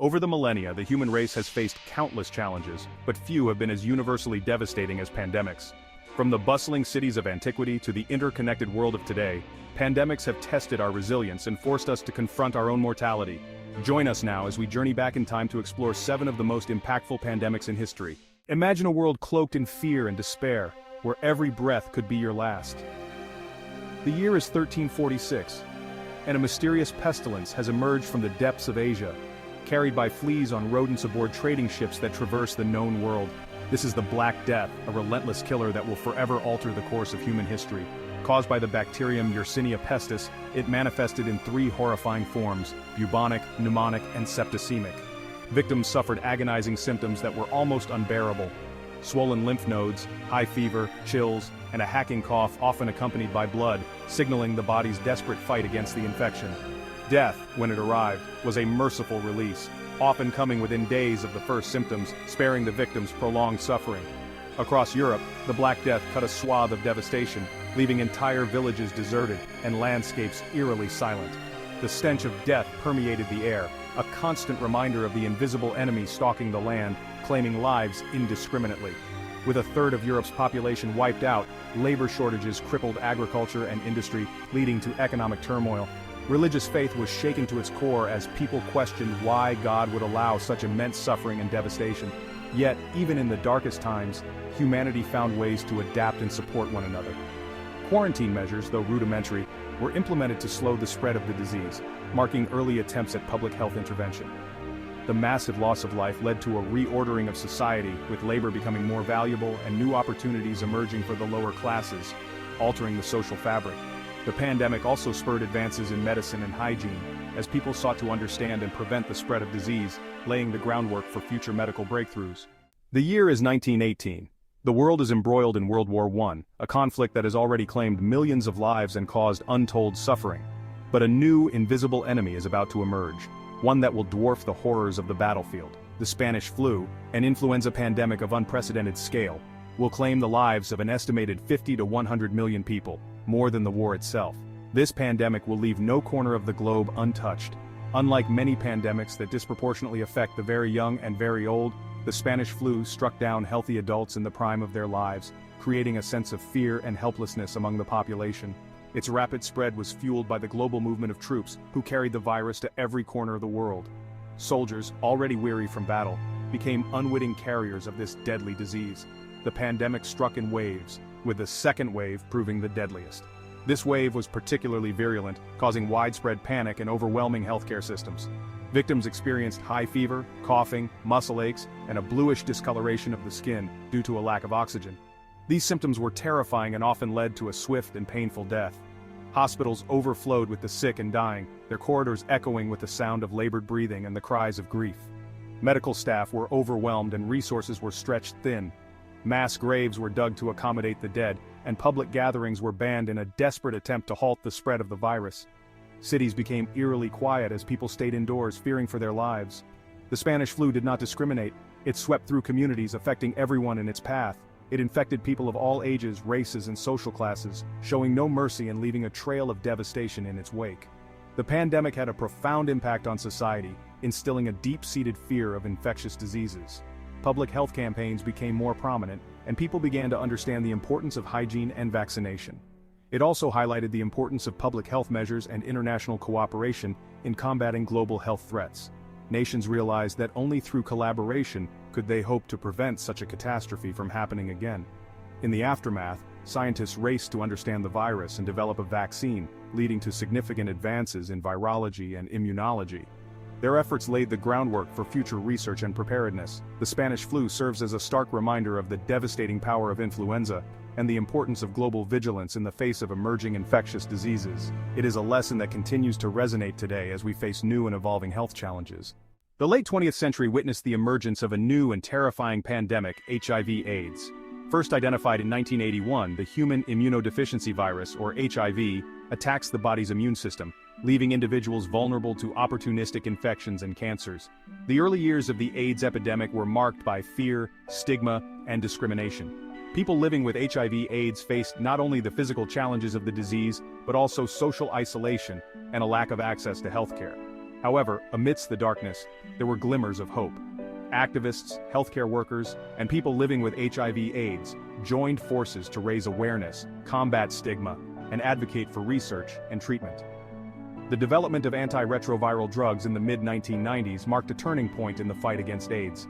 Over the millennia, the human race has faced countless challenges, but few have been as universally devastating as pandemics. From the bustling cities of antiquity to the interconnected world of today, pandemics have tested our resilience and forced us to confront our own mortality. Join us now as we journey back in time to explore 7 of the most impactful pandemics in history. Imagine a world cloaked in fear and despair, where every breath could be your last. The year is 1346, and a mysterious pestilence has emerged from the depths of Asia, carried by fleas on rodents aboard trading ships that traverse the known world. This is the Black Death, a relentless killer that will forever alter the course of human history. Caused by the bacterium Yersinia pestis, it manifested in 3 horrifying forms: bubonic, pneumonic, and septicemic. Victims suffered agonizing symptoms that were almost unbearable: swollen lymph nodes, high fever, chills, and a hacking cough often accompanied by blood, signaling the body's desperate fight against the infection. Death, when it arrived, was a merciful release, often coming within days of the first symptoms, sparing the victims prolonged suffering. Across Europe, the Black Death cut a swath of devastation, leaving entire villages deserted and landscapes eerily silent. The stench of death permeated the air, a constant reminder of the invisible enemy stalking the land, claiming lives indiscriminately. With a third of Europe's population wiped out, labor shortages crippled agriculture and industry, leading to economic turmoil. Religious faith was shaken to its core as people questioned why God would allow such immense suffering and devastation. Yet, even in the darkest times, humanity found ways to adapt and support one another. Quarantine measures, though rudimentary, were implemented to slow the spread of the disease, marking early attempts at public health intervention. The massive loss of life led to a reordering of society, with labor becoming more valuable and new opportunities emerging for the lower classes, altering the social fabric. The pandemic also spurred advances in medicine and hygiene, as people sought to understand and prevent the spread of disease, laying the groundwork for future medical breakthroughs. The year is 1918. The world is embroiled in World War I, a conflict that has already claimed millions of lives and caused untold suffering. But a new, invisible enemy is about to emerge, one that will dwarf the horrors of the battlefield. The Spanish flu, an influenza pandemic of unprecedented scale, will claim the lives of an estimated 50 to 100 million people, more than the war itself. This pandemic will leave no corner of the globe untouched. Unlike many pandemics that disproportionately affect the very young and very old, the Spanish flu struck down healthy adults in the prime of their lives, creating a sense of fear and helplessness among the population. Its rapid spread was fueled by the global movement of troops who carried the virus to every corner of the world. Soldiers, already weary from battle, became unwitting carriers of this deadly disease. The pandemic struck in waves, with the second wave proving the deadliest. This wave was particularly virulent, causing widespread panic and overwhelming healthcare systems. Victims experienced high fever, coughing, muscle aches, and a bluish discoloration of the skin due to a lack of oxygen. These symptoms were terrifying and often led to a swift and painful death. Hospitals overflowed with the sick and dying, their corridors echoing with the sound of labored breathing and the cries of grief. Medical staff were overwhelmed and resources were stretched thin. Mass graves were dug to accommodate the dead, and public gatherings were banned in a desperate attempt to halt the spread of the virus. Cities became eerily quiet as people stayed indoors, fearing for their lives. The Spanish flu did not discriminate. It swept through communities, affecting everyone in its path. It infected people of all ages, races, and social classes, showing no mercy and leaving a trail of devastation in its wake. The pandemic had a profound impact on society, instilling a deep-seated fear of infectious diseases. Public health campaigns became more prominent, and people began to understand the importance of hygiene and vaccination. It also highlighted the importance of public health measures and international cooperation in combating global health threats. Nations realized that only through collaboration could they hope to prevent such a catastrophe from happening again. In the aftermath, scientists raced to understand the virus and develop a vaccine, leading to significant advances in virology and immunology. Their efforts laid the groundwork for future research and preparedness. The Spanish flu serves as a stark reminder of the devastating power of influenza and the importance of global vigilance in the face of emerging infectious diseases. It is a lesson that continues to resonate today as we face new and evolving health challenges. The late 20th century witnessed the emergence of a new and terrifying pandemic, HIV/AIDS. First identified in 1981, the human immunodeficiency virus, or HIV, attacks the body's immune system, leaving individuals vulnerable to opportunistic infections and cancers. The early years of the AIDS epidemic were marked by fear, stigma, and discrimination. People living with HIV/AIDS faced not only the physical challenges of the disease, but also social isolation and a lack of access to healthcare. However, amidst the darkness, there were glimmers of hope. Activists, healthcare workers, and people living with HIV/AIDS joined forces to raise awareness, combat stigma, and advocate for research and treatment. The development of antiretroviral drugs in the mid-1990s marked a turning point in the fight against AIDS.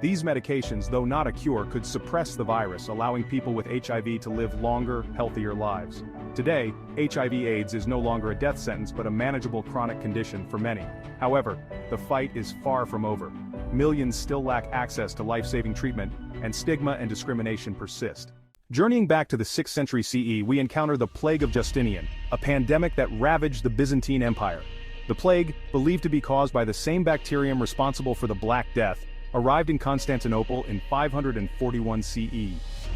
These medications, though not a cure, could suppress the virus, allowing people with HIV to live longer, healthier lives. Today, HIV/AIDS is no longer a death sentence but a manageable chronic condition for many. However, the fight is far from over. Millions still lack access to life-saving treatment, and stigma and discrimination persist. Journeying back to the 6th century CE, we encounter the Plague of Justinian, a pandemic that ravaged the Byzantine Empire. The plague, believed to be caused by the same bacterium responsible for the Black Death, arrived in Constantinople in 541 CE.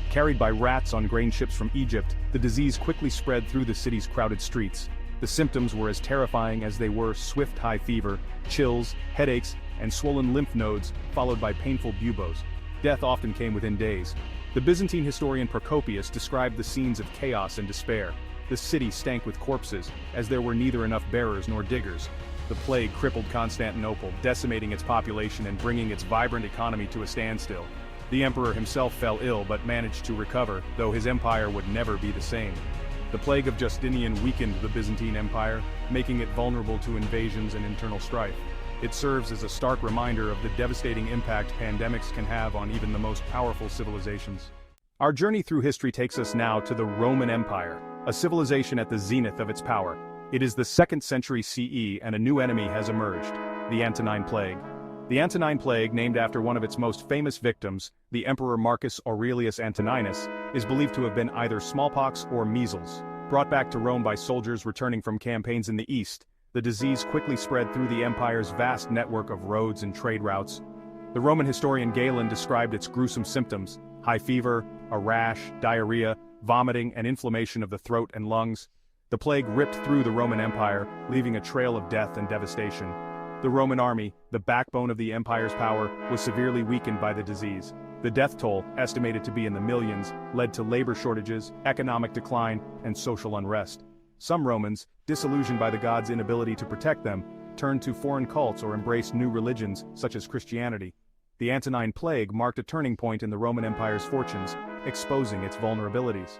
Carried by rats on grain ships from Egypt, the disease quickly spread through the city's crowded streets. The symptoms were as terrifying as they were swift high fever, chills, headaches, and swollen lymph nodes, followed by painful buboes. Death often came within days. The Byzantine historian Procopius described the scenes of chaos and despair. The city stank with corpses, as there were neither enough bearers nor diggers. The plague crippled Constantinople, decimating its population and bringing its vibrant economy to a standstill. The emperor himself fell ill but managed to recover, though his empire would never be the same. The plague of Justinian weakened the Byzantine Empire, making it vulnerable to invasions and internal strife. It serves as a stark reminder of the devastating impact pandemics can have on even the most powerful civilizations. Our journey through history takes us now to the Roman Empire, a civilization at the zenith of its power. It is the 2nd century CE and a new enemy has emerged, the Antonine Plague. The Antonine Plague, named after one of its most famous victims, the Emperor Marcus Aurelius Antoninus, is believed to have been either smallpox or measles. Brought back to Rome by soldiers returning from campaigns in the east, the disease quickly spread through the empire's vast network of roads and trade routes. The Roman historian Galen described its gruesome symptoms: high fever, a rash, diarrhea, vomiting, and inflammation of the throat and lungs. The plague ripped through the Roman Empire, leaving a trail of death and devastation. The Roman army, the backbone of the empire's power, was severely weakened by the disease. The death toll, estimated to be in the millions, led to labor shortages, economic decline, and social unrest. Some Romans, disillusioned by the gods' inability to protect them, turned to foreign cults or embraced new religions, such as Christianity. The Antonine Plague marked a turning point in the Roman Empire's fortunes, exposing its vulnerabilities.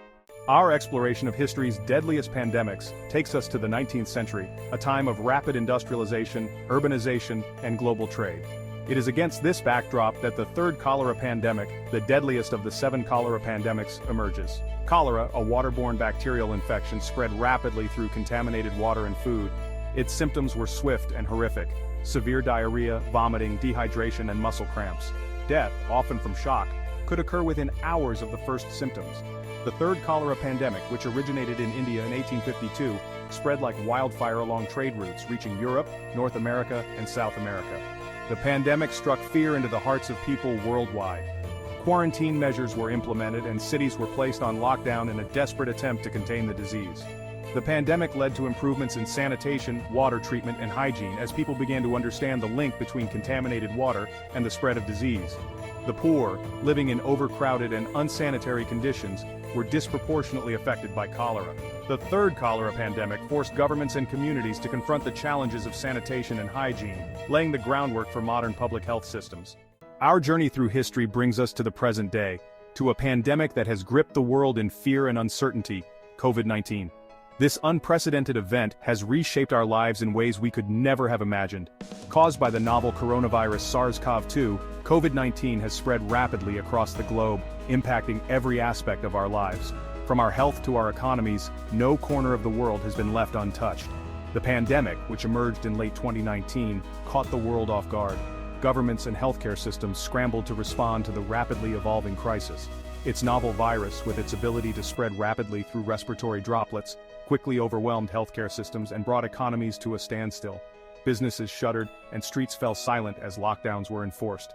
Our exploration of history's deadliest pandemics takes us to the 19th century, a time of rapid industrialization, urbanization, and global trade. It is against this backdrop that the third cholera pandemic, the deadliest of the 7 cholera pandemics, emerges. Cholera, a waterborne bacterial infection, spread rapidly through contaminated water and food. Its symptoms were swift and horrific: severe diarrhea, vomiting, dehydration, and muscle cramps. Death, often from shock, could occur within hours of the first symptoms. The third cholera pandemic, which originated in India in 1852, spread like wildfire along trade routes, reaching Europe, North America, and South America. The pandemic struck fear into the hearts of people worldwide. Quarantine measures were implemented and cities were placed on lockdown in a desperate attempt to contain the disease. The pandemic led to improvements in sanitation, water treatment, and hygiene as people began to understand the link between contaminated water and the spread of disease. The poor, living in overcrowded and unsanitary conditions, were disproportionately affected by cholera. The third cholera pandemic forced governments and communities to confront the challenges of sanitation and hygiene, laying the groundwork for modern public health systems. Our journey through history brings us to the present day, to a pandemic that has gripped the world in fear and uncertainty: COVID-19. This unprecedented event has reshaped our lives in ways we could never have imagined. Caused by the novel coronavirus SARS-CoV-2, COVID-19 has spread rapidly across the globe, impacting every aspect of our lives. From our health to our economies, no corner of the world has been left untouched. The pandemic, which emerged in late 2019, caught the world off guard. Governments and healthcare systems scrambled to respond to the rapidly evolving crisis. Its novel virus, with its ability to spread rapidly through respiratory droplets, quickly overwhelmed healthcare systems and brought economies to a standstill. Businesses shuttered, and streets fell silent as lockdowns were enforced.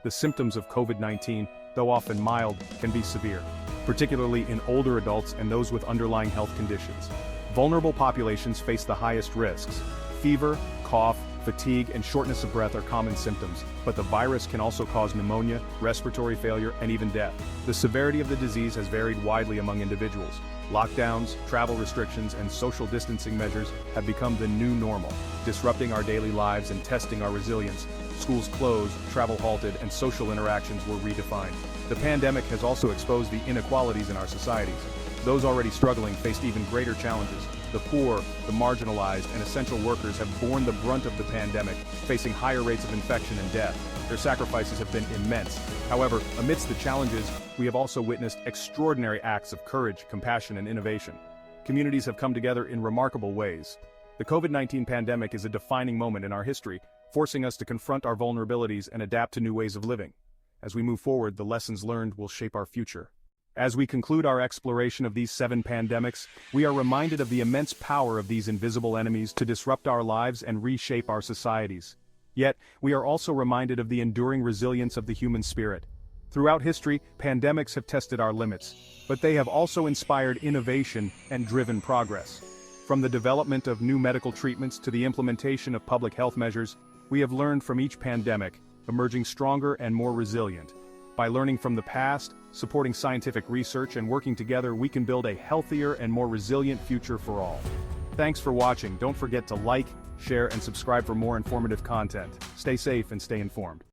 The symptoms of COVID-19, though often mild, can be severe, particularly in older adults and those with underlying health conditions. Vulnerable populations face the highest risks. Fever, cough, fatigue, and shortness of breath are common symptoms, but the virus can also cause pneumonia, respiratory failure, and even death. The severity of the disease has varied widely among individuals. Lockdowns, travel restrictions, and social distancing measures have become the new normal, disrupting our daily lives and testing our resilience. Schools closed, travel halted, and social interactions were redefined. The pandemic has also exposed the inequalities in our societies. Those already struggling faced even greater challenges. The poor, the marginalized, and essential workers have borne the brunt of the pandemic, facing higher rates of infection and death. Their sacrifices have been immense. However, amidst the challenges, we have also witnessed extraordinary acts of courage, compassion, and innovation. Communities have come together in remarkable ways. The COVID-19 pandemic is a defining moment in our history, forcing us to confront our vulnerabilities and adapt to new ways of living. As we move forward, the lessons learned will shape our future. As we conclude our exploration of these 7 pandemics, we are reminded of the immense power of these invisible enemies to disrupt our lives and reshape our societies. Yet, we are also reminded of the enduring resilience of the human spirit. Throughout history, pandemics have tested our limits, but they have also inspired innovation and driven progress. From the development of new medical treatments to the implementation of public health measures, we have learned from each pandemic, emerging stronger and more resilient. By learning from the past, supporting scientific research, and working together, we can build a healthier and more resilient future for all. Thanks for watching. Don't forget to like, share, and subscribe for more informative content. Stay safe and stay informed.